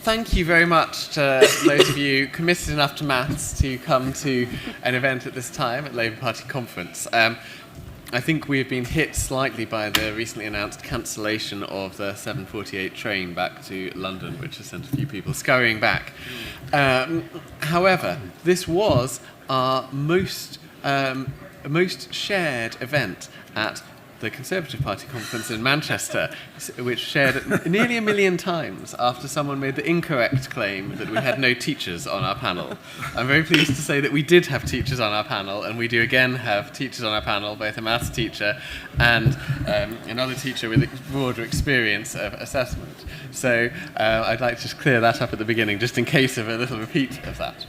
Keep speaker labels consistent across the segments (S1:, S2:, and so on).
S1: Thank you very much to those of you committed enough to maths to come to an event at this time at Labour Party conference. I think we have been hit slightly by the recently announced cancellation of the 7:48 train back to London, which has sent a few people scurrying back. However, this was our most shared event at the Conservative Party conference in Manchester, which shared nearly 1 million times after someone made the incorrect claim that we had no teachers on our panel. I'm very pleased to say that we did have teachers on our panel, and we do again have teachers on our panel, both a maths teacher and another teacher with broader experience of assessment. So I'd like to just clear that up at the beginning, just in case of a little repeat of that.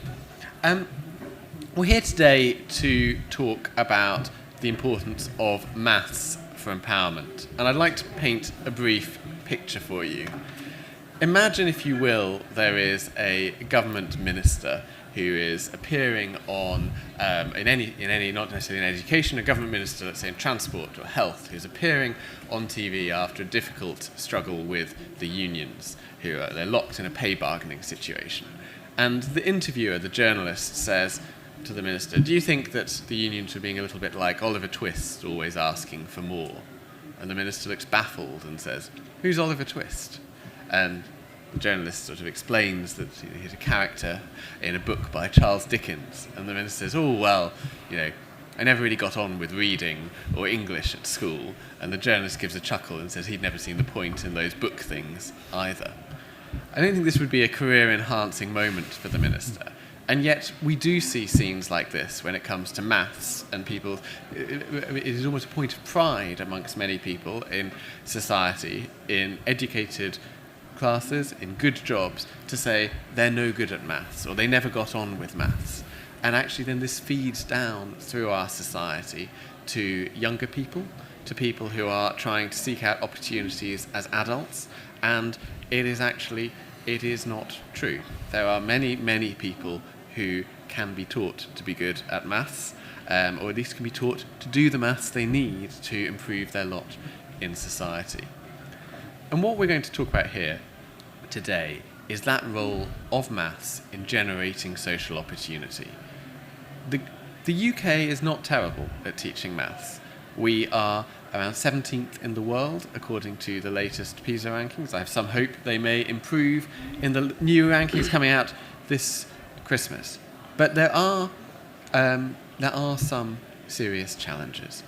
S1: We're here today to talk about the importance of maths for empowerment. And I'd like to paint a brief picture for you. Imagine, if you will, there is a government minister who is appearing on, in any, not necessarily in education, a government minister, let's say in transport or health, who's appearing on TV after a difficult struggle with the unions, they're locked in a pay bargaining situation. And the interviewer, the journalist, says to the minister, do you think that the unions are being a little bit like Oliver Twist, always asking for more? And the minister looks baffled and says, who's Oliver Twist? And the journalist sort of explains that he's a character in a book by Charles Dickens. And the minister says, oh, well, I never really got on with reading or English at school. And the journalist gives a chuckle and says he'd never seen the point in those book things either. I don't think this would be a career-enhancing moment for the minister. And yet we do see scenes like this when it comes to maths, and people, it is almost a point of pride amongst many people in society, in educated classes, in good jobs, to say they're no good at maths or they never got on with maths. And actually then this feeds down through our society to younger people, to people who are trying to seek out opportunities as adults, and it is not true. There are many, many people who can be taught to be good at maths, or at least can be taught to do the maths they need to improve their lot in society. And what we're going to talk about here today is that role of maths in generating social opportunity. The UK is not terrible at teaching maths. We are around 17th in the world, according to the latest PISA rankings. I have some hope they may improve in the new rankings coming out this Christmas. But there are some serious challenges.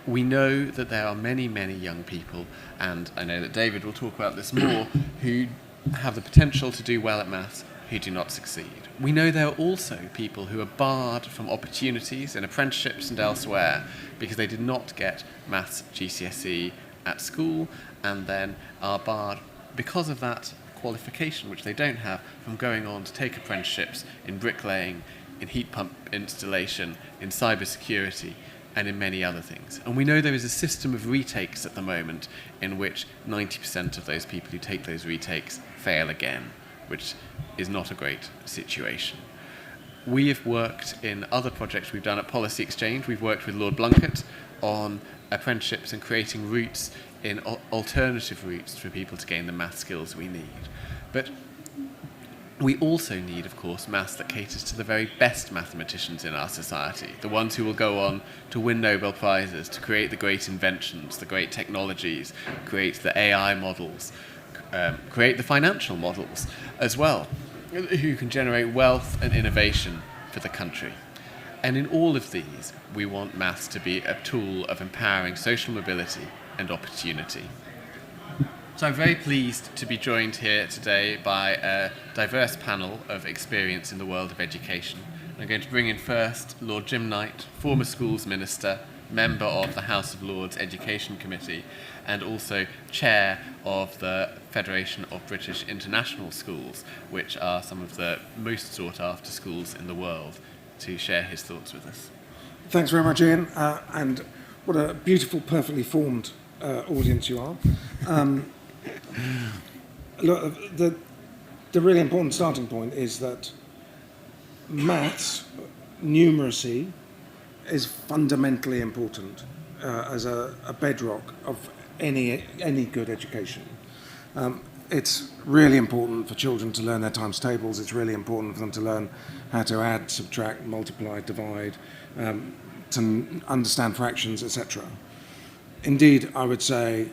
S1: We know that there are many, many young people, and I know that David will talk about this more, who have the potential to do well at maths, who do not succeed. We know there are also people who are barred from opportunities in apprenticeships and elsewhere because they did not get maths GCSE at school, and then are barred because of that qualification, which they don't have, from going on to take apprenticeships in bricklaying, in heat pump installation, in cybersecurity, and in many other things. And we know there is a system of retakes at the moment in which 90% of those people who take those retakes fail again, which is not a great situation. We have worked in other projects we've done at Policy Exchange. We've worked with Lord Blunkett on apprenticeships and creating routes in alternative routes for people to gain the math skills we need. But we also need, of course, maths that caters to the very best mathematicians in our society, the ones who will go on to win Nobel Prizes, to create the great inventions, the great technologies, create the AI models, create the financial models as well, who can generate wealth and innovation for the country. And in all of these, we want maths to be a tool of empowering social mobility and opportunity. So I'm very pleased to be joined here today by a diverse panel of experience in the world of education. I'm going to bring in first Lord Jim Knight, former schools minister, member of the House of Lords Education Committee, and also chair of the Federation of British International Schools, which are some of the most sought after schools in the world, to share his thoughts with us.
S2: Thanks very much, Ian, and what a beautiful, perfectly formed audience you are. Look, the really important starting point is that maths, numeracy, is fundamentally important as a bedrock of any good education. it's really important for children to learn their times tables. It's really important for them to learn how to add, subtract, multiply, divide, to understand fractions, etc. Indeed, I would say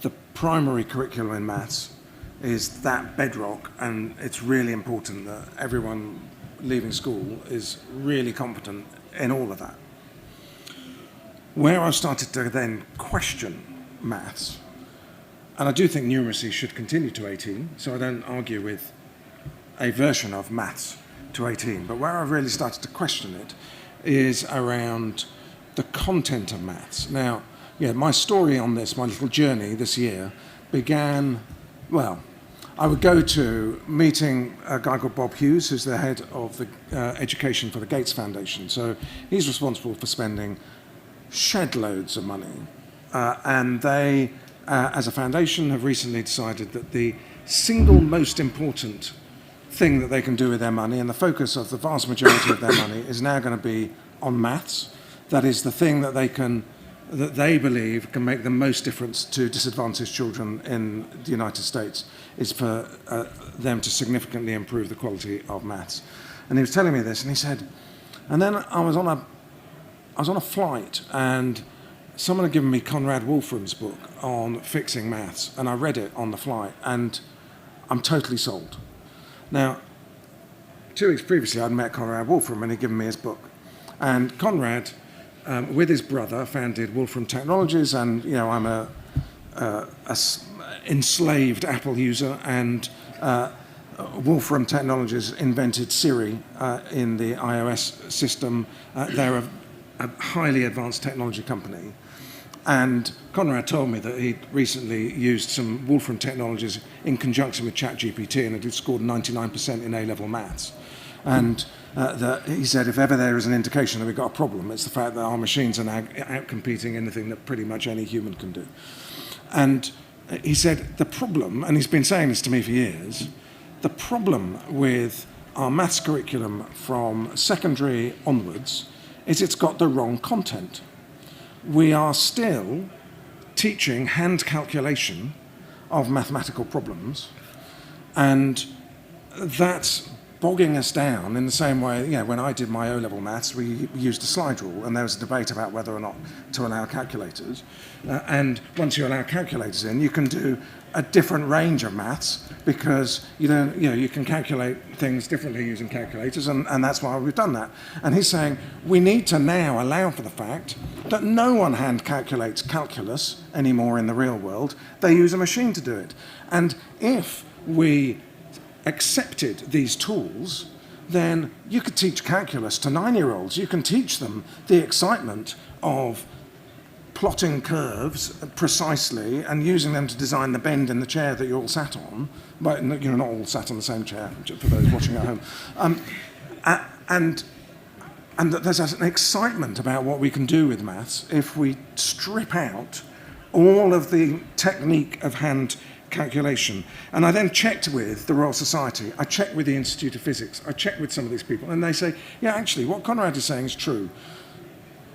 S2: the primary curriculum in maths is that bedrock, and it's really important that everyone leaving school is really competent in all of that. Where I started to then question maths, and I do think numeracy should continue to 18, so I don't argue with a version of maths to 18, but where I've really started to question it is around the content of maths. Now, yeah, my story on this, my little journey this year, began, well, I would go to meeting a guy called Bob Hughes, who's the head of the education for the Gates Foundation. So he's responsible for spending shed loads of money. And they, as a foundation, have recently decided that the single most important thing that they can do with their money, and the focus of the vast majority of their money, is now going to be on maths. That is the thing that they believe can make the most difference to disadvantaged children in the United States, is for them to significantly improve the quality of maths. And he was telling me this, and he said, and then I was on a flight, and someone had given me Conrad Wolfram's book on fixing maths, and I read it on the flight, and I'm totally sold. Now, 2 weeks previously, I'd met Conrad Wolfram, and he'd given me his book. And Conrad, with his brother, founded Wolfram Technologies, and I'm a enslaved Apple user, and Wolfram Technologies invented Siri in the iOS system. They're a highly advanced technology company. And Conrad told me that he'd recently used some Wolfram Technologies in conjunction with ChatGPT, and had scored 99% in A-level maths. And he said, if ever there is an indication that we've got a problem, it's the fact that our machines are now outcompeting anything that pretty much any human can do. And he said, the problem, and he's been saying this to me for years, the problem with our maths curriculum from secondary onwards is it's got the wrong content. We are still teaching hand calculation of mathematical problems, and that's bogging us down in the same way, when I did my O-level maths, we used a slide rule, and there was a debate about whether or not to allow calculators. And once you allow calculators in, you can do a different range of maths, because you can calculate things differently using calculators, and that's why we've done that. And he's saying we need to now allow for the fact that no one hand calculates calculus anymore in the real world. They use a machine to do it. And if we accepted these tools, then you could teach calculus to 9-year-olds. You can teach them the excitement of plotting curves precisely and using them to design the bend in the chair that you're all sat on. But you're not all sat on the same chair, for those watching at home. And there's an excitement about what we can do with maths if we strip out all of the technique of hand calculation. And I then checked with the Royal Society, I checked with the Institute of Physics, I checked with some of these people, and they say, yeah, actually, what Conrad is saying is true.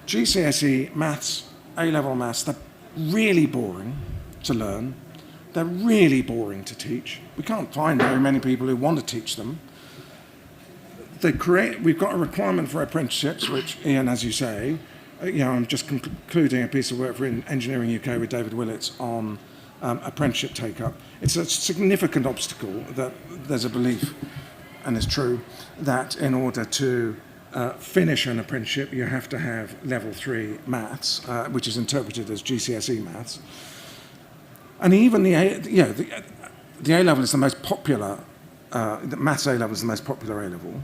S2: GCSE maths, A-level maths, they're really boring to learn. They're really boring to teach. We can't find very many people who want to teach them. We've got a requirement for apprenticeships, which, Ian, as you say, I'm just concluding a piece of work for Engineering UK with David Willits on apprenticeship take-up. It's a significant obstacle that there's a belief, and it's true, that in order to finish an apprenticeship, you have to have level 3 maths, which is interpreted as GCSE maths. And even the A-level is the most popular, the maths A-level is the most popular A-level.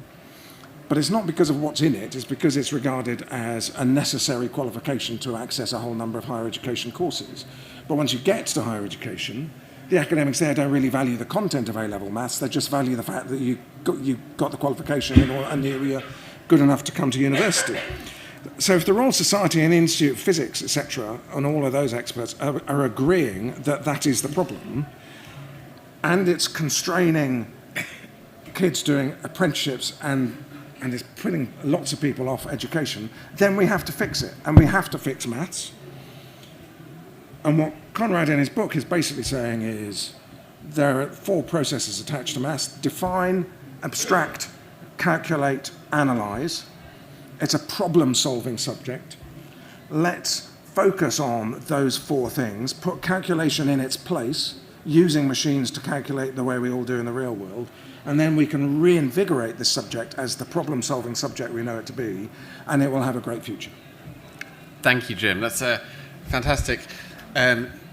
S2: But it's not because of what's in it, it's because it's regarded as a necessary qualification to access a whole number of higher education courses. But once you get to higher education, the academics there don't really value the content of A-level maths, they just value the fact that you got the qualification and you're good enough to come to university. So if the Royal Society and Institute of Physics, etc., and all of those experts are agreeing that that is the problem, and it's constraining kids doing apprenticeships and it's putting lots of people off education, then we have to fix it, and we have to fix maths. And what Conrad in his book is basically saying is, there are 4 processes attached to maths: define, abstract, calculate, analyze. It's a problem-solving subject. Let's focus on those 4 things, put calculation in its place, using machines to calculate the way we all do in the real world, and then we can reinvigorate this subject as the problem-solving subject we know it to be, and it will have a great future.
S1: Thank you, Jim. That's a fantastic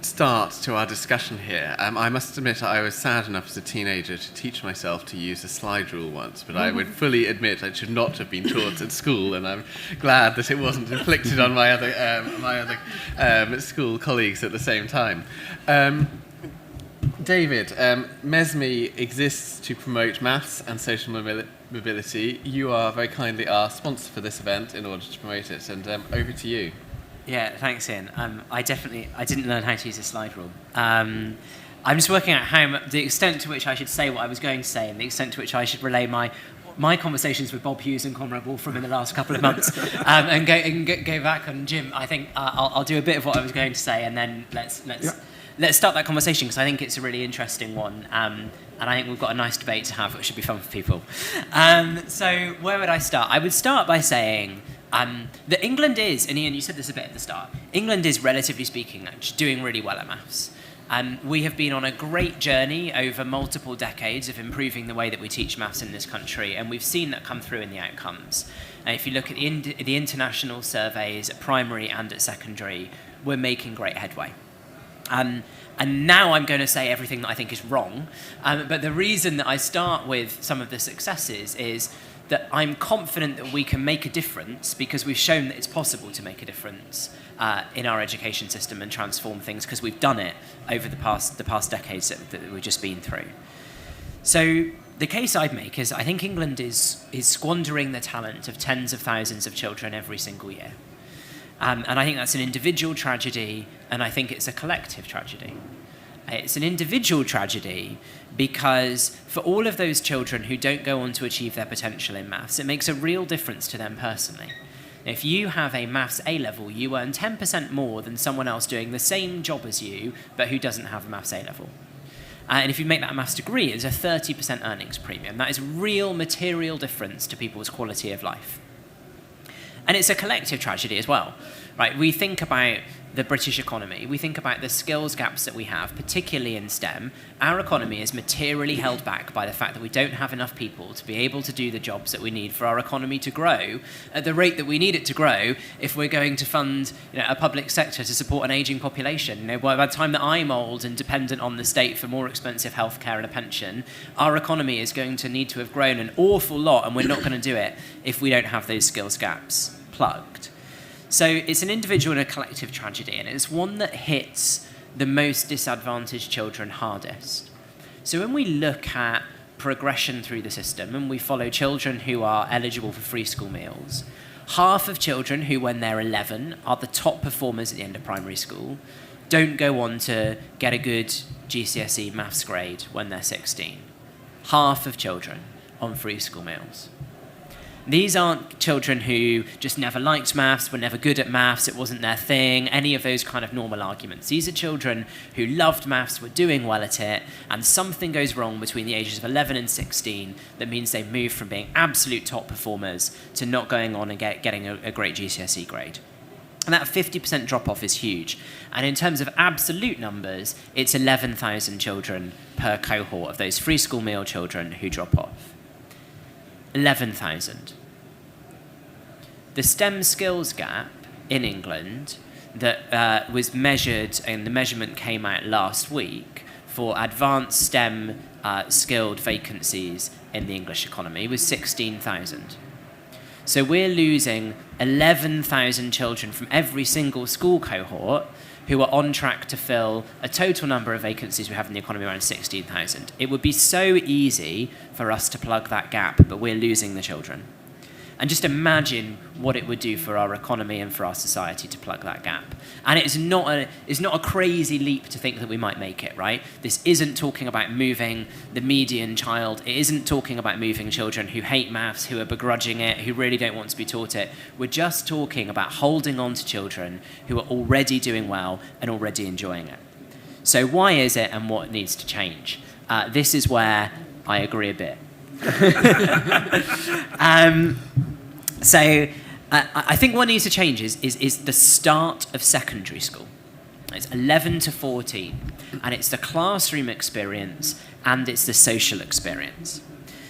S1: start to our discussion here. I must admit I was sad enough as a teenager to teach myself to use a slide rule once, but I would fully admit it should not have been taught at school, and I'm glad that it wasn't inflicted on my other school colleagues at the same time. David, MESME exists to promote maths and social mobility. You are very kindly our sponsor for this event in order to promote it, and over to you.
S3: Yeah, thanks, Ian. I didn't learn how to use a slide rule. I'm just working out the extent to which I should say what I was going to say and the extent to which I should relay my conversations with Bob Hughes and Conrad Wolfram in the last couple of months and go back on Jim. I think I'll do a bit of what I was going to say, and then let's start that conversation, because I think it's a really interesting one, and I think we've got a nice debate to have, which should be fun for people. So where would I start? I would start by saying that England is, and Ian, you said this a bit at the start, England is, relatively speaking, doing really well at maths. We have been on a great journey over multiple decades of improving the way that we teach maths in this country, and we've seen that come through in the outcomes. If you look at the international surveys at primary and at secondary, we're making great headway. And now I'm going to say everything that I think is wrong, but the reason that I start with some of the successes is that I'm confident that we can make a difference, because we've shown that it's possible to make a difference in our education system and transform things, because we've done it over the past decades that we've just been through. So the case I'd make is I think England is squandering the talent of tens of thousands of children every single year. And I think that's an individual tragedy, and I think it's a collective tragedy. It's an individual tragedy because for all of those children who don't go on to achieve their potential in maths, it makes a real difference to them personally. If you have a maths A-level, you earn 10% more than someone else doing the same job as you, but who doesn't have a maths A-level. And if you make that a maths degree, it's a 30% earnings premium. That is real material difference to people's quality of life. And it's a collective tragedy as well, right? We think about the British economy. We think about the skills gaps that we have, particularly in STEM. Our economy is materially held back by the fact that we don't have enough people to be able to do the jobs that we need for our economy to grow at the rate that we need it to grow if we're going to fund a public sector to support an ageing population. By the time that I'm old and dependent on the state for more expensive healthcare and a pension, our economy is going to need to have grown an awful lot, and we're not going to do it if we don't have those skills gaps plugged. So it's an individual and a collective tragedy, and it's one that hits the most disadvantaged children hardest. So when we look at progression through the system and we follow children who are eligible for free school meals, half of children who, when they're 11, are the top performers at the end of primary school, don't go on to get a good GCSE maths grade when they're 16. Half of children on free school meals. These aren't children who just never liked maths, were never good at maths, it wasn't their thing, any of those kind of normal arguments. These are children who loved maths, were doing well at it, and something goes wrong between the ages of 11 and 16 that means they move from being absolute top performers to not going on and getting a great GCSE grade. And that 50% drop-off is huge. And in terms of absolute numbers, it's 11,000 children per cohort of those free school meal children who drop off. 11,000. The STEM skills gap in England that was measured, and the measurement came out last week, for advanced STEM skilled vacancies in the English economy was 16,000. So we're losing 11,000 children from every single school cohort who are on track to fill a total number of vacancies we have in the economy around 16,000. It would be so easy for us to plug that gap, but we're losing the children. And just imagine what it would do for our economy and for our society to plug that gap. And it's not a crazy leap to think that we might make it, right? This isn't talking about moving the median child. It isn't talking about moving children who hate maths, who are begrudging it, who really don't want to be taught it. We're just talking about holding on to children who are already doing well and already enjoying it. So why is it and what needs to change? This is where I agree a bit. I think what needs to change is the start of secondary school. It's 11 to 14, and it's the classroom experience and it's the social experience.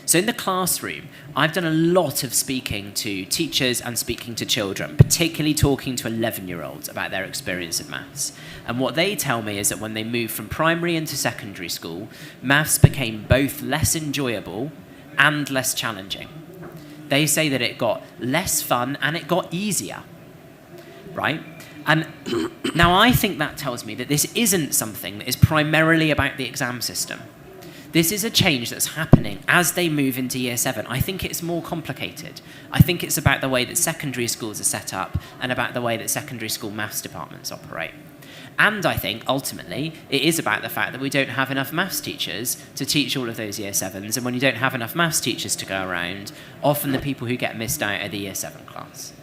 S3: So in the classroom, I've done a lot of speaking to teachers and speaking to children, particularly talking to 11-year-olds about their experience of maths. And what they tell me is that when they moved from primary into secondary school, maths became both less enjoyable and less challenging. They say that it got less fun and it got easier, right? And now I think that tells me that this isn't something that is primarily about the exam system. This is a change that's happening as they move into year 7. I think it's more complicated. I think it's about the way that secondary schools are set up and about the way that secondary school maths departments operate. And I think, ultimately, it is about the fact that we don't have enough maths teachers to teach all of those year 7s. And when you don't have enough maths teachers to go around, often the people who get missed out are the year 7 class.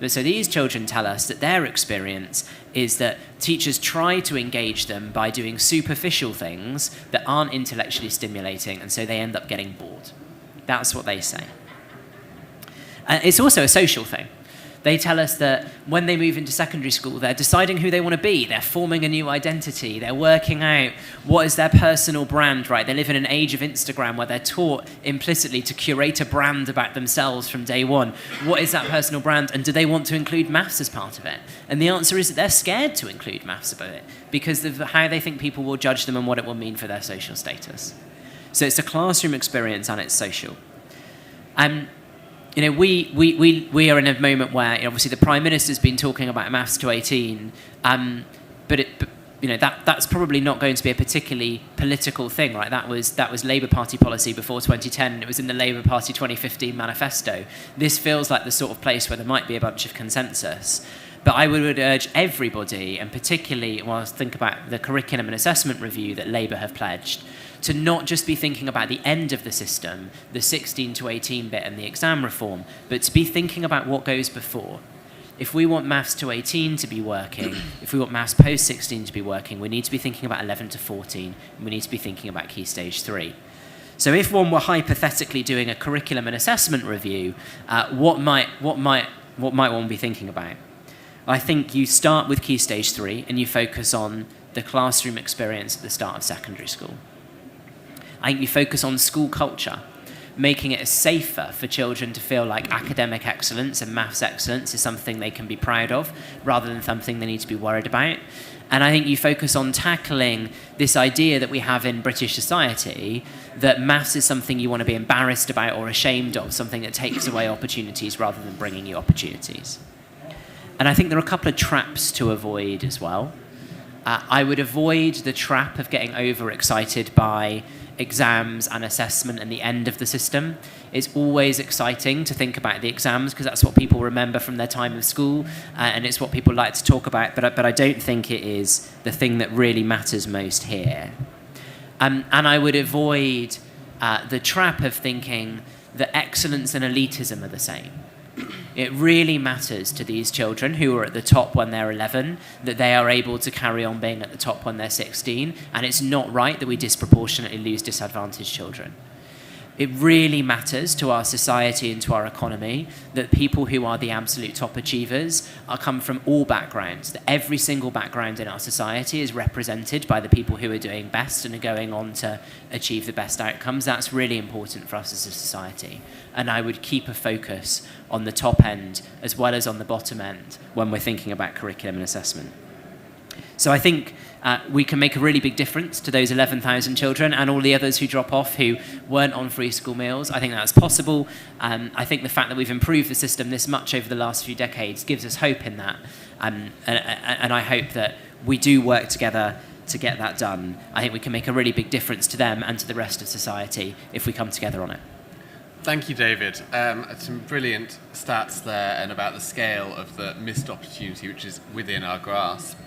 S3: So these children tell us that their experience is that teachers try to engage them by doing superficial things that aren't intellectually stimulating, and so they end up getting bored. That's what they say. It's also a social thing. They tell us that when they move into secondary school, they're deciding who they want to be. They're forming a new identity. They're working out what is their personal brand, right? They live in an age of Instagram where they're taught implicitly to curate a brand about themselves from day one. What is that personal brand? And do they want to include maths as part of it? And the answer is that they're scared to include maths about it because of how they think people will judge them and what it will mean for their social status. So it's a classroom experience and it's social. You know, we are in a moment where, you know, obviously the Prime Minister's been talking about maths to 18, but you know, that's probably not going to be a particularly political thing, right? That was Labour Party policy before 2010, and it was in the Labour Party 2015 manifesto. This feels like the sort of place where there might be a bunch of consensus. But I would urge everybody, and particularly when I think about the curriculum and assessment review that Labour have pledged, to not just be thinking about the end of the system, the 16 to 18 bit and the exam reform, but to be thinking about what goes before. If we want maths to 18 to be working, if we want maths post 16 to be working, we need to be thinking about 11 to 14, and we need to be thinking about Key Stage 3. So if one were hypothetically doing a curriculum and assessment review, what might one be thinking about? I think you start with Key Stage 3 and you focus on the classroom experience at the start of secondary school. I think you focus on school culture, making it safer for children to feel like academic excellence and maths excellence is something they can be proud of, rather than something they need to be worried about. And I think you focus on tackling this idea that we have in British society that maths is something you want to be embarrassed about or ashamed of, something that takes away opportunities rather than bringing you opportunities. And I think there are a couple of traps to avoid as well. I would avoid the trap of getting overexcited by exams and assessment and the end of the system. It's always exciting to think about the exams because that's what people remember from their time of school, and it's what people like to talk about, but I don't think it is the thing that really matters most here. And I would avoid the trap of thinking that excellence and elitism are the same. It really matters to these children who are at the top when they're 11 that they are able to carry on being at the top when they're 16, and it's not right that we disproportionately lose disadvantaged children. It really matters to our society and to our economy that people who are the absolute top achievers come from all backgrounds, that every single background in our society is represented by the people who are doing best and are going on to achieve the best outcomes. That's really important for us as a society. And I would keep a focus on the top end as well as on the bottom end when we're thinking about curriculum and assessment. So I think we can make a really big difference to those 11,000 children and all the others who drop off who weren't on free school meals. I think that's possible. I think the fact that we've improved the system this much over the last few decades gives us hope in that. And I hope that we do work together to get that done. I think we can make a really big difference to them and to the rest of society if we come together on it.
S1: Thank you, David. Some brilliant stats there and about the scale of the missed opportunity which is within our grasp.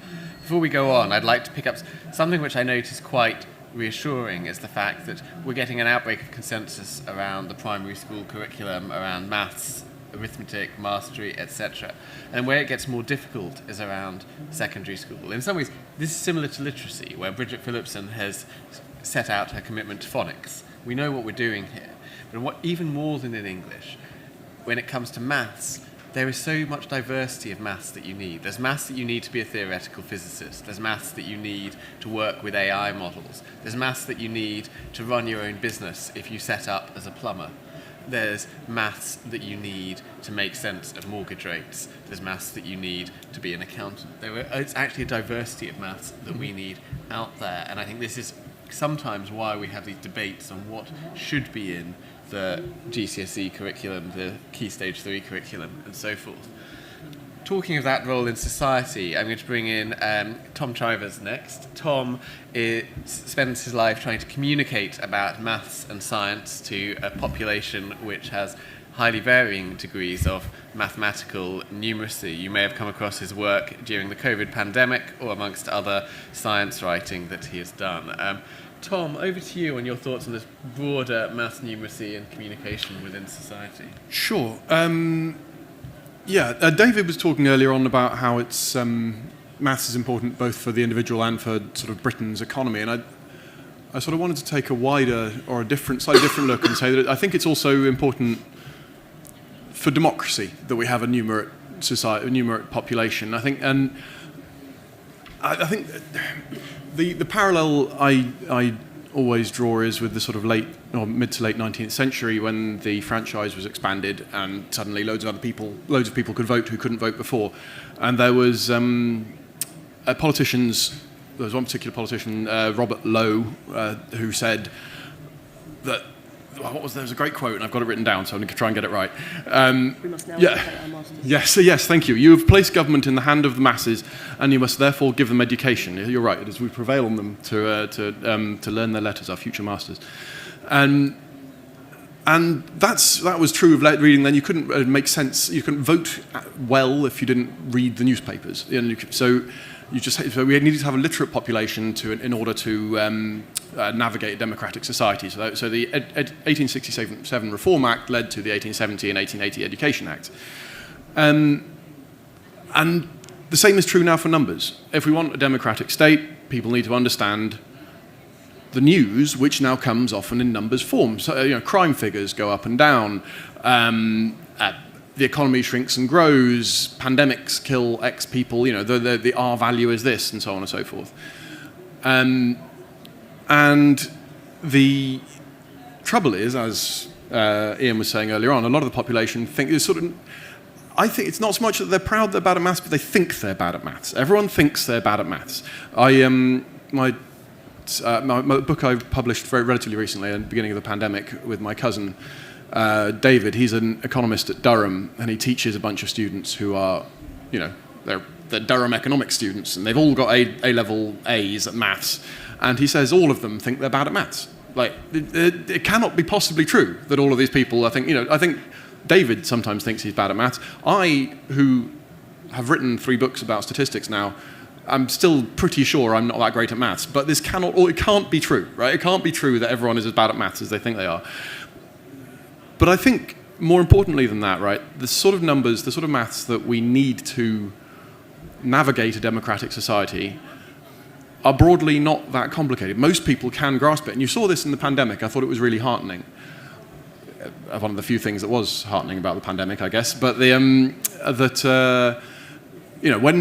S1: Before we go on, I'd like to pick up something which I notice quite reassuring is the fact that we're getting an outbreak of consensus around the primary school curriculum, around maths arithmetic, mastery, etc. And where it gets more difficult is around secondary school. In some ways, this is similar to literacy, where Bridget Phillipson has set out her commitment to phonics. We know what we're doing here. But even more than in English, when it comes to maths, there is so much diversity of maths that you need. There's maths that you need to be a theoretical physicist. There's maths that you need to work with AI models. There's maths that you need to run your own business if you set up as a plumber. There's maths that you need to make sense of mortgage rates. There's maths that you need to be an accountant. It's actually a diversity of maths that we need out there. And I think this is sometimes why we have these debates on what should be in the GCSE curriculum, the Key Stage 3 curriculum, and so forth. Talking of that role in society, I'm going to bring in Tom Chivers next. Tom spends his life trying to communicate about maths and science to a population which has highly varying degrees of mathematical numeracy. You may have come across his work during the COVID pandemic or amongst other science writing that he has done. Tom, over to you on your thoughts on this broader maths, numeracy and communication within society.
S4: Sure. David was talking earlier on about how it's maths is important both for the individual and for sort of Britain's economy, and I sort of wanted to take a wider or a slightly different look and say that I think it's also important for democracy that we have a numerate society, a numerate population. I think the parallel I always draw is with the sort of mid to late 19th century when the franchise was expanded and suddenly loads of people could vote who couldn't vote before, and there was politicians. There was one particular politician, Robert Lowe, who said that. There was a great quote, and I've got it written down, so I'm going to try and get it right.
S5: We must now allocate our masters.
S4: Yes, thank you. You have placed government in the hand of the masses, and you must therefore give them education. You're right. It is we prevail on them to learn their letters, our future masters, and that was true of reading. Then you couldn't make sense. You couldn't vote well if you didn't read the newspapers. So we needed to have a literate population in order to navigate a democratic society. So the 1867 Reform Act led to the 1870 and 1880 Education Act. And the same is true now for numbers. If we want a democratic state, people need to understand the news, which now comes often in numbers form. So, crime figures go up and down. The economy shrinks and grows, pandemics kill X people, the R value is this, and so on and so forth. And the trouble is, as Ian was saying earlier on, a lot of the population I think it's not so much that they're proud they're bad at maths, but they think they're bad at maths. Everyone thinks they're bad at maths. My book I published relatively recently, at the beginning of the pandemic, with my cousin, David. He's an economist at Durham, and he teaches a bunch of students who are, they're Durham economics students, and they've all got A-level A's at maths. And he says all of them think they're bad at maths. Like, it cannot be possibly true that all of these people, I think David sometimes thinks he's bad at maths. I, who have written 3 books about statistics now, I'm still pretty sure I'm not that great at maths, but it can't be true, right? It can't be true that everyone is as bad at maths as they think they are. But I think, more importantly than that, right, the sort of numbers, the sort of maths that we need to navigate a democratic society are broadly not that complicated. Most people can grasp it, and you saw this in the pandemic. I thought it was really heartening. One of the few things that was heartening about the pandemic, I guess, but when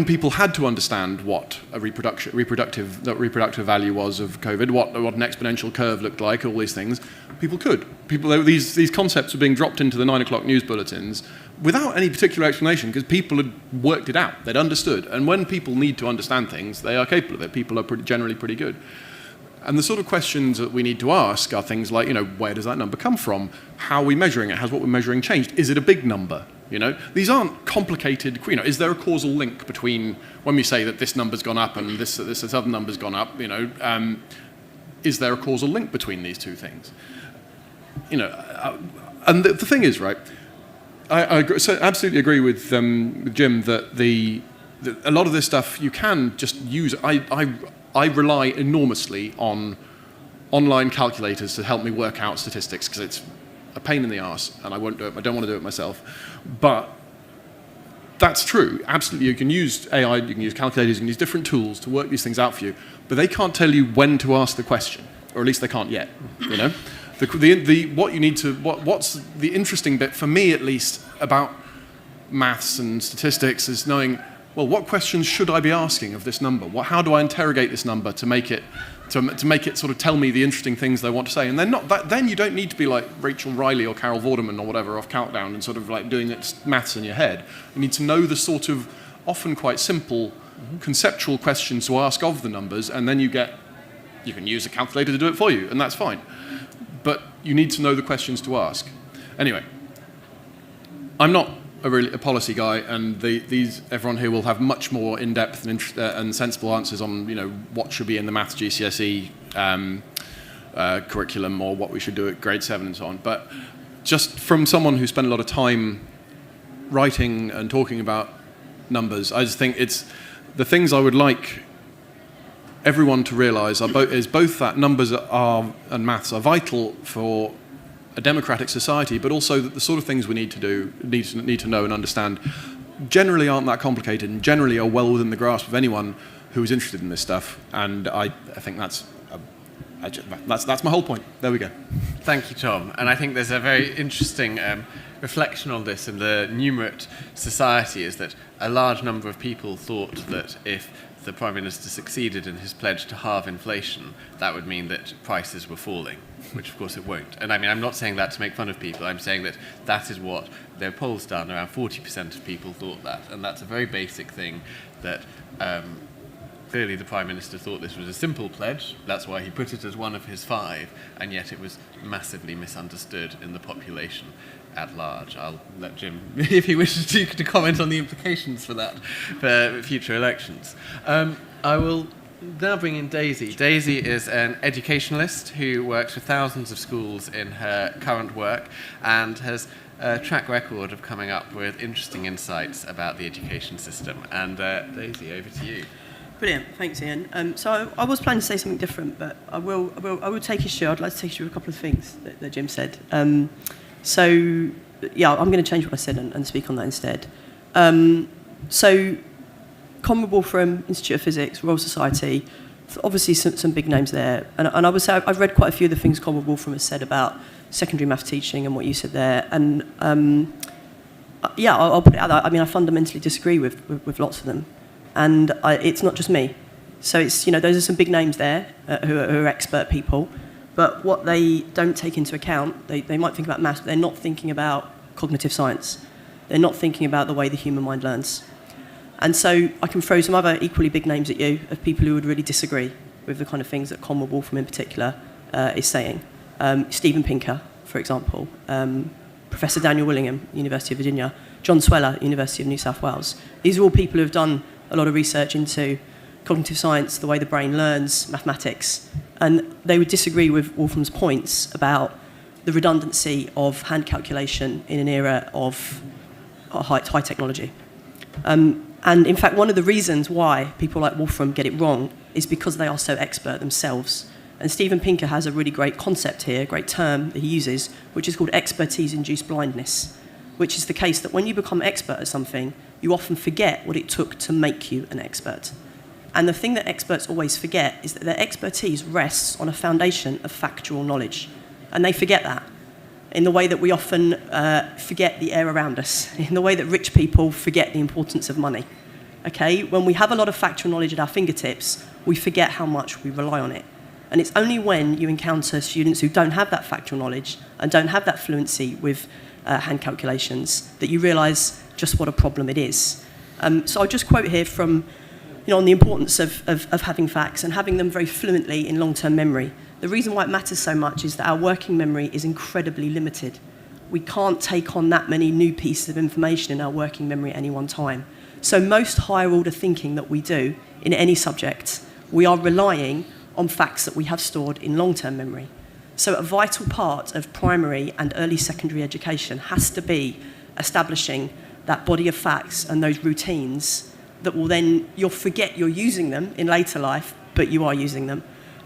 S4: people had to understand what a reproductive value was of COVID, what an exponential curve looked like, all these things, people could. These concepts were being dropped into the 9 o'clock news bulletins without any particular explanation, because people had worked it out, they'd understood. And when people need to understand things, they are capable of it. People are generally pretty good. And the sort of questions that we need to ask are things like, where does that number come from? How are we measuring it? Has what we're measuring changed? Is it a big number? These aren't complicated. Is there a causal link between when we say that this number's gone up and this other number's gone up? Is there a causal link between these two things? And the thing is, right? I absolutely agree with Jim that a lot of this stuff you can just use. I rely enormously on online calculators to help me work out statistics, because a pain in the arse, and I won't do it. I don't want to do it myself. But that's true. Absolutely, you can use AI, you can use calculators, you can use different tools to work these things out for you. But they can't tell you when to ask the question, or at least they can't yet. You know, what's the interesting bit for me, at least, about maths and statistics is knowing, well, what questions should I be asking of this number? How do I interrogate this number to make it sort of tell me the interesting things they want to say? And then you don't need to be like Rachel Riley or Carol Vorderman or whatever off Countdown and sort of like doing maths in your head. You need to know the sort of often quite simple conceptual questions to ask of the numbers, and then you can use a calculator to do it for you, and that's fine. But you need to know the questions to ask. Anyway, I'm not a policy guy, and everyone here will have much more in-depth and sensible answers on, you know, what should be in the maths GCSE curriculum, or what we should do at grade 7 and so on. But just from someone who spent a lot of time writing and talking about numbers, I just think it's the things I would like everyone to realise is both that numbers and maths are vital for a democratic society, but also that the sort of things we need to know and understand generally aren't that complicated and generally are well within the grasp of anyone who is interested in this stuff. And I think that's my whole point. There we go.
S1: Thank you, Tom. And I think there's a very interesting reflection on this in the Numerate Society, is that a large number of people thought that if the Prime Minister succeeded in his pledge to halve inflation, that would mean that prices were falling, which of course it won't. And I mean, I'm not saying that to make fun of people. I'm saying that that is what their polls done. Around 40% of people thought that. And that's a very basic thing that clearly the Prime Minister thought this was a simple pledge. That's why he put it as one of his 5, and yet it was massively misunderstood in the population at large. I'll let Jim, if he wishes to comment on the implications for that for future elections. I will now bring in Daisy. Daisy is an educationalist who works with thousands of schools in her current work and has a track record of coming up with interesting insights about the education system. And Daisy, over to you.
S5: Brilliant, thanks, Ian. So I was planning to say something different, but I will take issue. I'd like to take issue with a couple of things that Jim said. So yeah, I'm going to change what I said and speak on that instead. So Conrad Wolfram, Institute of Physics, Royal Society, obviously some big names there. And I would say I've read quite a few of the things Conrad Wolfram has said about secondary math teaching and what you said there. And yeah, I'll put it out there. I mean, I fundamentally disagree with lots of them. And it's not just me. So it's, you know, those are some big names there who are expert people. But what they don't take into account, they might think about maths, but they're not thinking about cognitive science. They're not thinking about the way the human mind learns. And so I can throw some other equally big names at you of people who would really disagree with the kind of things that Conrad Wolfram in particular is saying. Steven Pinker, for example, Professor Daniel Willingham, University of Virginia, John Sweller, University of New South Wales. These are all people who have done a lot of research into cognitive science, the way the brain learns, mathematics, and they would disagree with Wolfram's points about the redundancy of hand calculation in an era of high technology. And in fact, one of the reasons why people like Wolfram get it wrong is because they are so expert themselves. And Steven Pinker has a really great concept here, a great term that he uses, which is called expertise-induced blindness, which is the case that when you become expert at something, you often forget what it took to make you an expert. And the thing that experts always forget is that their expertise rests on a foundation of factual knowledge. And they forget that in the way that we often forget the air around us, in the way that rich people forget the importance of money. Okay? When we have a lot of factual knowledge at our fingertips, we forget how much we rely on it. And it's only when you encounter students who don't have that factual knowledge and don't have that fluency with hand calculations that you realise just what a problem it is. So I'll just quote here from, on the importance of having facts and having them very fluently in long-term memory. The reason why it matters so much is that our working memory is incredibly limited. We can't take on that many new pieces of information in our working memory at any one time. So most higher-order thinking that we do in any subject, we are relying on facts that we have stored in long-term memory. So a vital part of primary and early secondary education has to be establishing that body of facts and those routines that will then, you'll forget you're using them in later life, but you are using them.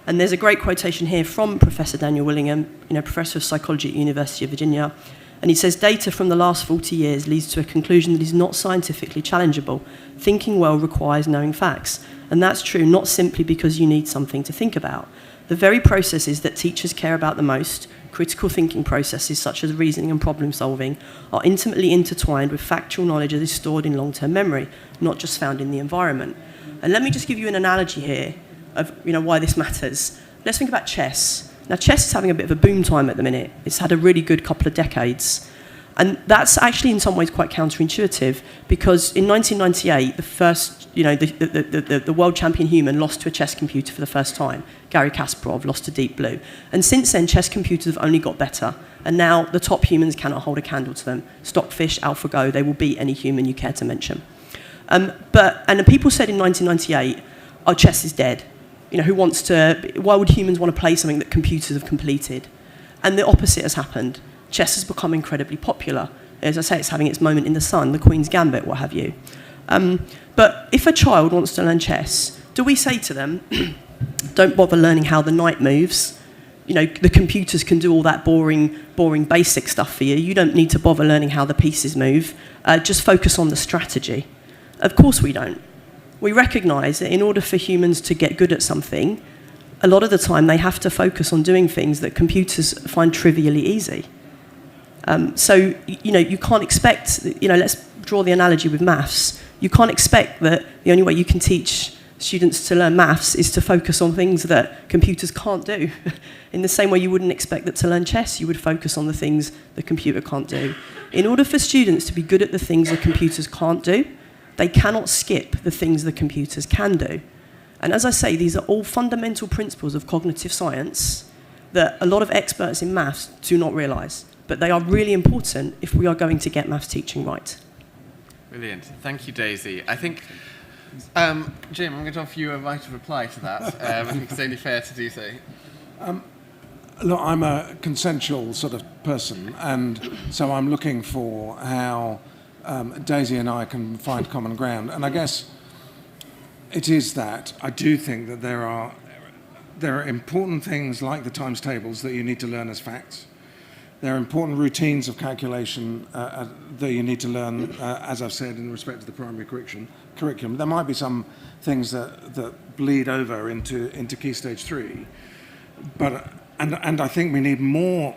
S5: And there's a great quotation here from Professor Daniel Willingham, Professor of Psychology at the University of Virginia. And he says, data from the last 40 years leads to a conclusion that is not scientifically challengeable. Thinking well requires knowing facts. And that's true not simply because you need something to think about. The very processes that teachers care about the most, critical thinking processes such as reasoning and problem solving, are intimately intertwined with factual knowledge that is stored in long-term memory, not just found in the environment. And let me just give you an analogy here of why this matters. Let's think about chess. Now, chess is having a bit of a boom time at the minute. It's had a really good couple of decades. And that's actually in some ways quite counterintuitive, because in 1998, the first, the world champion human lost to a chess computer for the first time. Garry Kasparov lost to Deep Blue. And since then, chess computers have only got better. And now the top humans cannot hold a candle to them. Stockfish, AlphaGo, they will beat any human you care to mention. And the people said in 1998, oh, chess is dead. Why would humans want to play something that computers have completed? And the opposite has happened. Chess has become incredibly popular. As I say, it's having its moment in the sun, the Queen's Gambit, what have you. But if a child wants to learn chess, do we say to them, don't bother learning how the knight moves? The computers can do all that boring basic stuff for you. You don't need to bother learning how the pieces move. Just focus on the strategy. Of course we don't. We recognise that in order for humans to get good at something, a lot of the time they have to focus on doing things that computers find trivially easy. So, you can't expect, let's draw the analogy with maths. You can't expect that the only way you can teach students to learn maths is to focus on things that computers can't do. In the same way you wouldn't expect that to learn chess, you would focus on the things the computer can't do. In order for students to be good at the things the computers can't do, they cannot skip the things the computers can do. And as I say, these are all fundamental principles of cognitive science that a lot of experts in maths do not realise. But they are really important if we are going to get maths teaching right.
S1: Brilliant. Thank you, Daisy. I think, Jim, I'm going to offer you a right of reply to that. I think it's only fair to do so.
S2: Look, I'm a consensual sort of person, and so I'm looking for how Daisy and I can find common ground. And I guess it is that I do think that there are important things like the times tables that you need to learn as facts. There are important routines of calculation that you need to learn, as I've said, in respect to the primary curriculum. There might be some things that bleed over into Key Stage 3, but and I think we need more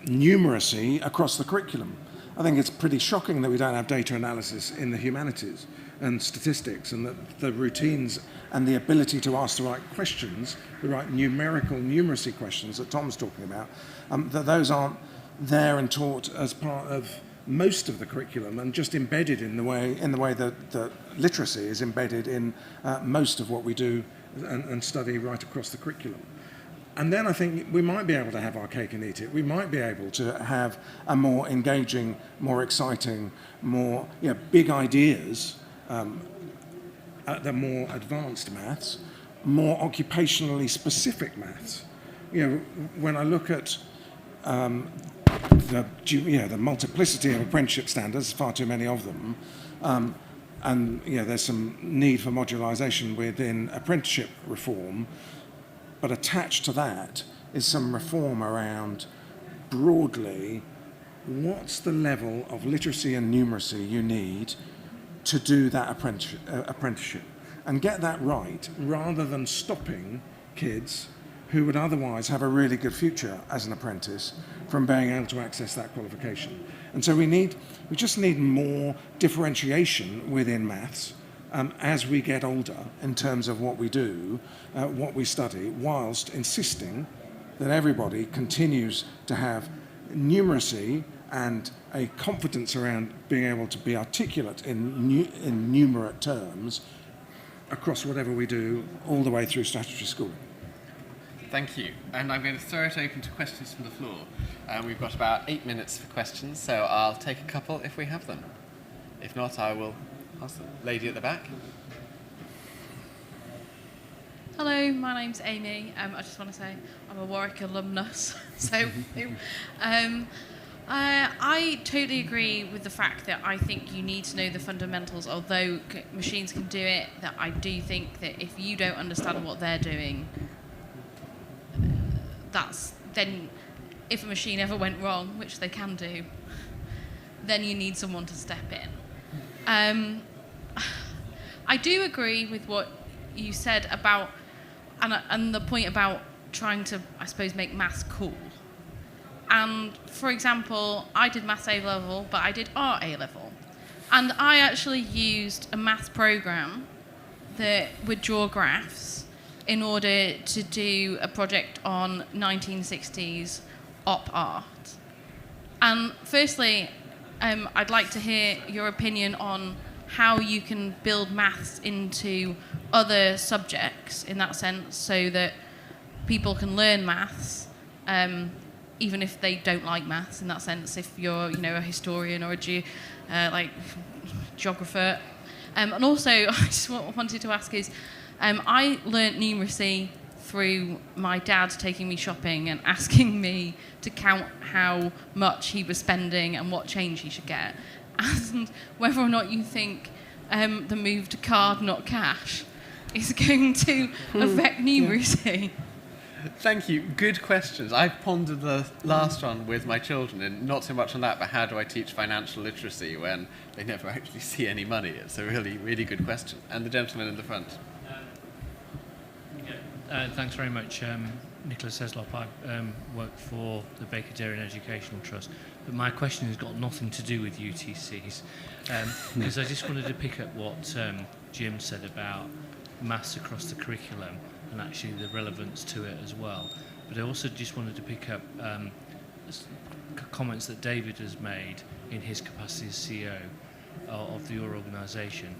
S2: numeracy across the curriculum. I think it's pretty shocking that we don't have data analysis in the humanities and statistics, and that the routines and the ability to ask the right questions, the right numeracy questions that Tom's talking about, that those aren't there and taught as part of most of the curriculum and just embedded in the way that literacy is embedded in most of what we do and study right across the curriculum. And then I think we might be able to have our cake and eat it. We might be able to have a more engaging, more exciting, more big ideas at the more advanced maths, more occupationally specific maths. When I look at the multiplicity of apprenticeship standards, far too many of them, and there's some need for modularisation within apprenticeship reform. But attached to that is some reform around, broadly, what's the level of literacy and numeracy you need to do that apprenticeship? And get that right, rather than stopping kids who would otherwise have a really good future as an apprentice from being able to access that qualification. And so we just need more differentiation within maths as we get older in terms of what we do, what we study, whilst insisting that everybody continues to have numeracy and a confidence around being able to be articulate in numerate terms across whatever we do all the way through statutory schooling.
S1: Thank you. And I'm going to throw it open to questions from the floor. We've got about 8 minutes for questions, so I'll take a couple if we have them. If not, I will ask the lady at the back.
S6: Hello, my name's Amy. I just want to say I'm a Warwick alumnus. I totally agree with the fact that I think you need to know the fundamentals, although machines can do it, that I do think that if you don't understand what they're doing, that's then, if a machine ever went wrong, which they can do, then you need someone to step in. I do agree with what you said about, and the point about trying to, I suppose, make maths cool. And for example, I did maths A-level, but I did art A-level. And I actually used a maths program that would draw graphs in order to do a project on 1960s op art. And firstly, I'd like to hear your opinion on how you can build maths into other subjects in that sense, so that people can learn maths, even if they don't like maths in that sense. If you're, a historian or a geographer. And also, I just wanted to ask is, I learnt numeracy through my dad taking me shopping and asking me to count how much he was spending and what change he should get, and whether or not you think the move to card, not cash, is going to affect numeracy.
S1: Thank you. Good questions. I've pondered the last one with my children, and not so much on that, but how do I teach financial literacy when they never actually see any money? It's a really, really good question. And the gentleman in the front.
S7: Thanks very much. Nicholas Heslop. I work for the Baker Dairy and Educational Trust. But my question has got nothing to do with UTCs, because I just wanted to pick up what Jim said about maths across the curriculum and actually the relevance to it as well. But I also just wanted to pick up comments that David has made in his capacity as CEO of your organisation.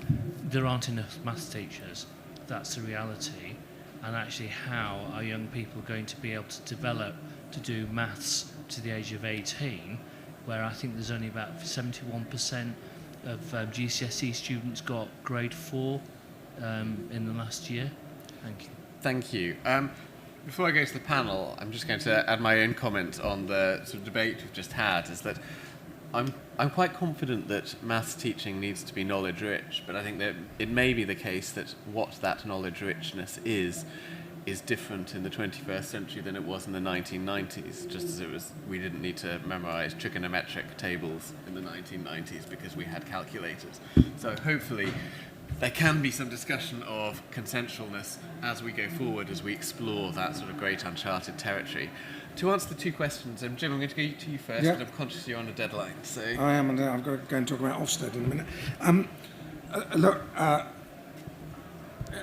S7: There aren't enough maths teachers. That's the reality. And actually, how are young people going to be able to develop to do maths to the age of 18, where I think there's only about 71% of GCSE students got grade 4 in the last year? Thank you.
S1: Thank you. Before I go to the panel, I'm just going to add my own comment on the sort of debate we've just had, is that I'm quite confident that maths teaching needs to be knowledge-rich, but I think that it may be the case that what that knowledge-richness is different in the 21st century than it was in the 1990s, just as we didn't need to memorize trigonometric tables in the 1990s because we had calculators. So hopefully there can be some discussion of consensualness as we go forward, as we explore that sort of great uncharted territory. To answer the two questions, Jim, I'm going to go to you first,
S2: Yeah.
S1: and I'm conscious you're on a deadline. So
S2: I am, and I've got to go and talk about Ofsted in a minute.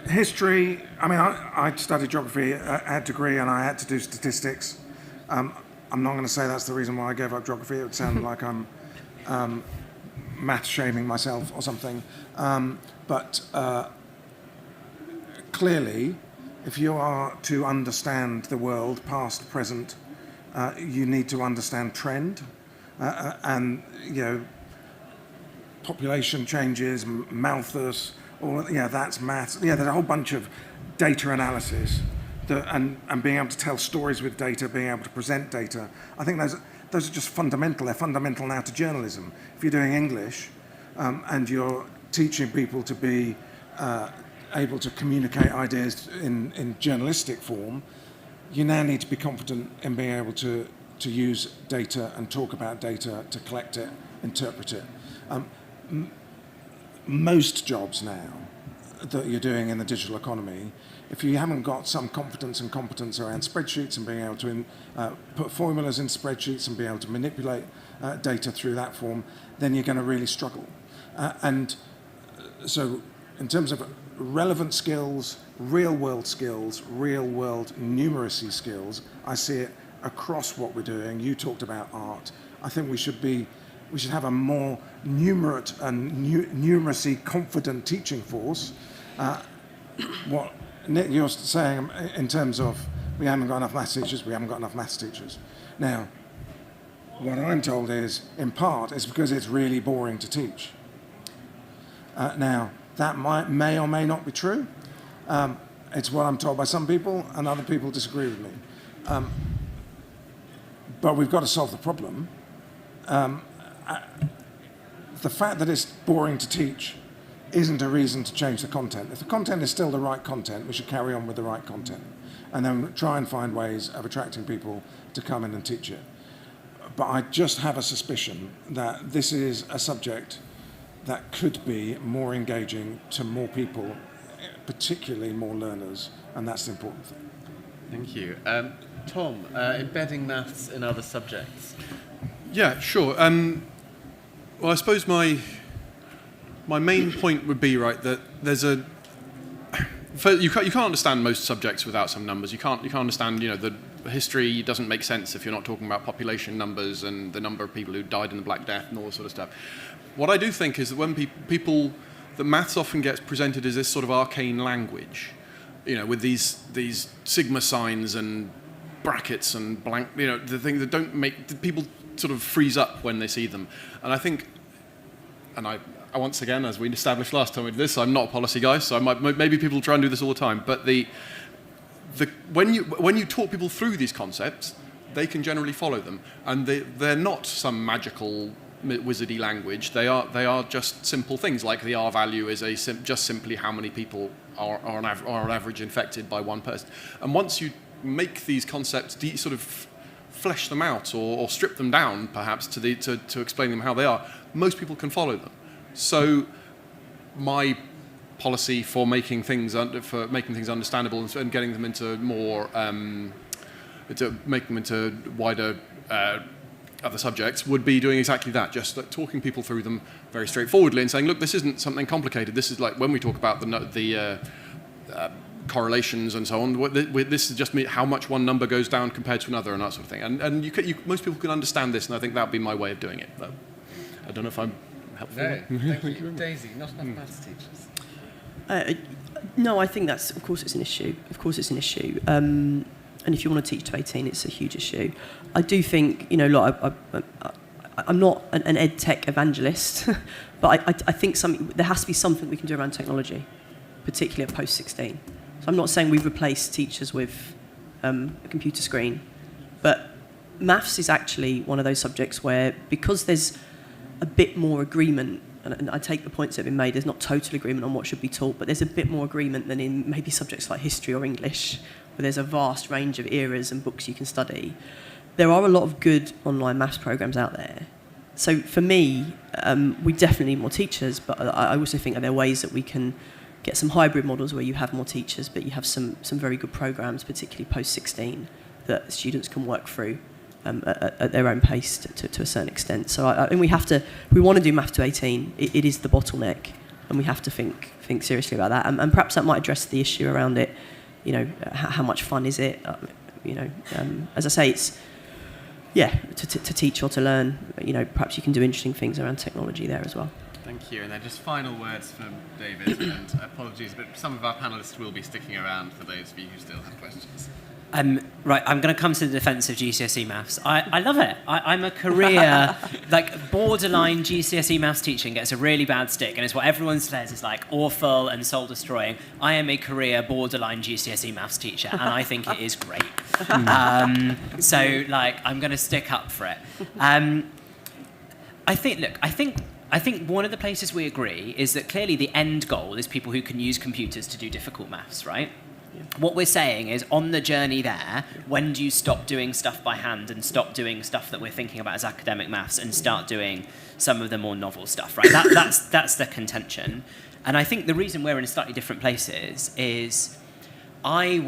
S2: History, I studied geography at a degree, and I had to do statistics. I'm not going to say that's the reason why I gave up geography. It would sound like I'm math shaming myself or something. But clearly, if you are to understand the world, past, present, you need to understand trend, and population changes, Malthus, that's maths. There's a whole bunch of data analysis, and being able to tell stories with data, being able to present data. I think those are just fundamental. They're fundamental now to journalism. If you're doing English, and you're teaching people to be able to communicate ideas in journalistic form, you now need to be confident in being able to use data and talk about data, to collect it, interpret it. Most jobs now that you're doing in the digital economy, if you haven't got some confidence and competence around spreadsheets and being able to put formulas in spreadsheets and be able to manipulate data through that form, then you're going to really struggle. And so in terms of relevant skills, real-world numeracy skills, I see it across what we're doing. You talked about art. I think we should have a more numerate and numeracy confident teaching force. What Nick, you're saying in terms of we haven't got enough maths teachers, Now, what I'm told is, in part, it's because it's really boring to teach. Now, that may or may not be true. It's what I'm told by some people, and other people disagree with me. But we've got to solve the problem. The fact that it's boring to teach isn't a reason to change the content. If the content is still the right content, we should carry on with the right content. and then try and find ways of attracting people to come in and teach it. But I just have a suspicion that this is a subject that could be more engaging to more people, particularly more learners, and that's the important thing.
S1: Thank you. Tom, embedding maths in other subjects.
S4: Yeah, sure. Well, I suppose my main point would be, right, that there's you can't understand most subjects without some numbers. You can't understand, the history doesn't make sense if you're not talking about population numbers and the number of people who died in the Black Death and all this sort of stuff. What I do think is that when that maths often gets presented as this sort of arcane language, with these sigma signs and brackets and blank, the things that don't make people sort of freeze up when they see them. And I think, and I once again, as we established last time we did this, I'm not a policy guy, so maybe people try and do this all the time. But when you talk people through these concepts, they can generally follow them, and they're not some magical wizardy language. They are just simple things, like the R value is just simply how many people are on average infected by one person. And once you make these concepts sort of flesh them out or strip them down, perhaps to explain them how they are, most people can follow them. So my policy for making things understandable and getting them into more to make them into wider other subjects would be doing exactly that, just talking people through them very straightforwardly and saying, look, this isn't something complicated. This is like when we talk about the correlations and so on. This is just how much one number goes down compared to another and that sort of thing. And most people can understand this, and I think that would be my way of doing it. But I don't know if I'm helpful.
S1: No, thank you. Daisy, not enough maths teachers.
S5: No, I think that's, of course it's an issue. And if you want to teach to 18, it's a huge issue. I do think, I'm not an ed tech evangelist, but I think there has to be something we can do around technology, particularly at post-16. So I'm not saying we've replaced teachers with a computer screen, but maths is actually one of those subjects where, because there's a bit more agreement, and I take the points that have been made, there's not total agreement on what should be taught, but there's a bit more agreement than in maybe subjects like history or English, where there's a vast range of eras and books you can study. There are a lot of good online maths programs out there. So for me, we definitely need more teachers, but I also think that there are ways that we can get some hybrid models where you have more teachers, but you have some very good programs, particularly post-16, that students can work through at their own pace to a certain extent. So I think we want to do math to 18, it is the bottleneck, and we have to think seriously about that. And perhaps that might address the issue around it, how much fun is it? As I say, it's, to teach or to learn, perhaps you can do interesting things around technology there as well.
S1: Thank you. And then just final words from David, and apologies, but some of our panellists will be sticking around for those of you who still have questions.
S3: Right, I'm going to come to the defence of GCSE maths. I love it. I'm a career, borderline GCSE maths teaching gets a really bad stick, and it's what everyone says is awful and soul-destroying. I am a career borderline GCSE maths teacher, and I think it is great. So I'm going to stick up for it. I think one of the places we agree is that clearly the end goal is people who can use computers to do difficult maths, right? What we're saying is, on the journey there, when do you stop doing stuff by hand and stop doing stuff that we're thinking about as academic maths and start doing some of the more novel stuff, right? That's the contention. And I think the reason we're in slightly different places is I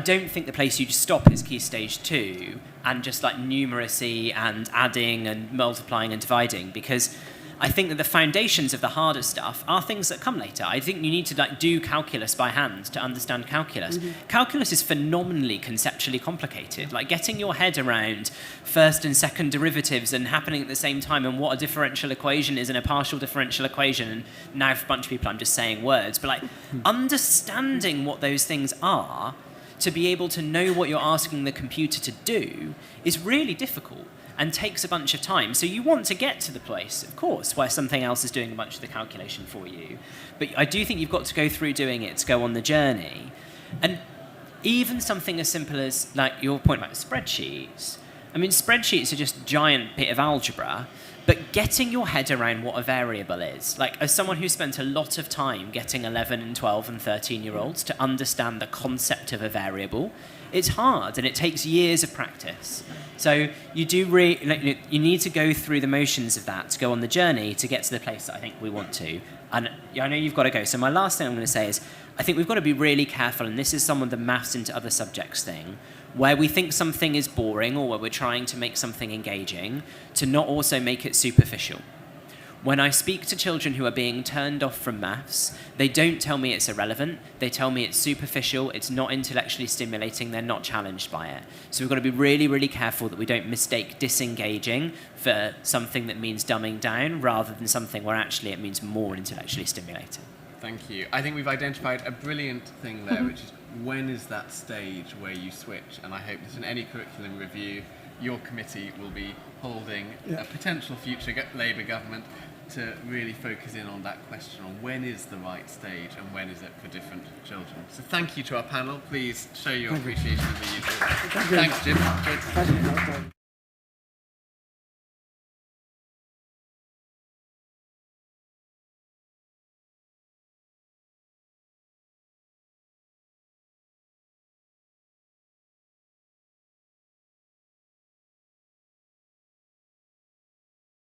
S3: don't think the place you just stop is Key Stage 2 and just numeracy and adding and multiplying and dividing, because I think that the foundations of the harder stuff are things that come later. I think you need to do calculus by hand to understand calculus. Mm-hmm. Calculus is phenomenally conceptually complicated. Getting your head around first and second derivatives and happening at the same time, and what a differential equation is and a partial differential equation. And now for a bunch of people I'm just saying words, but understanding what those things are to be able to know what you're asking the computer to do is really difficult and takes a bunch of time. So you want to get to the place, of course, where something else is doing a bunch of the calculation for you. But I do think you've got to go through doing it to go on the journey. And even something as simple as, your point about spreadsheets, I mean, spreadsheets are just a giant bit of algebra, but getting your head around what a variable is, like as someone who spent a lot of time getting 11 and 12 and 13-year-olds to understand the concept of a variable, it's hard and it takes years of practice. So you need to go through the motions of that to go on the journey to get to the place that I think we want to. And I know you've got to go. So my last thing I'm going to say is I think we've got to be really careful, and this is some of the maths into other subjects thing, where we think something is boring or where we're trying to make something engaging, to not also make it superficial. When I speak to children who are being turned off from maths, they don't tell me it's irrelevant. They tell me it's superficial, it's not intellectually stimulating, they're not challenged by it. So we've got to be really, really careful that we don't mistake disengaging for something that means dumbing down rather than something where actually it means more intellectually stimulating.
S1: Thank you. I think we've identified a brilliant thing there, which is when is that stage where you switch? And I hope that in any curriculum review, your committee will be holding a potential future Labour government to really focus in on that question on when is the right stage and when is it for different children. So thank you to our panel. Please show your appreciation of the usual. Thanks, Jim.
S2: Thank you.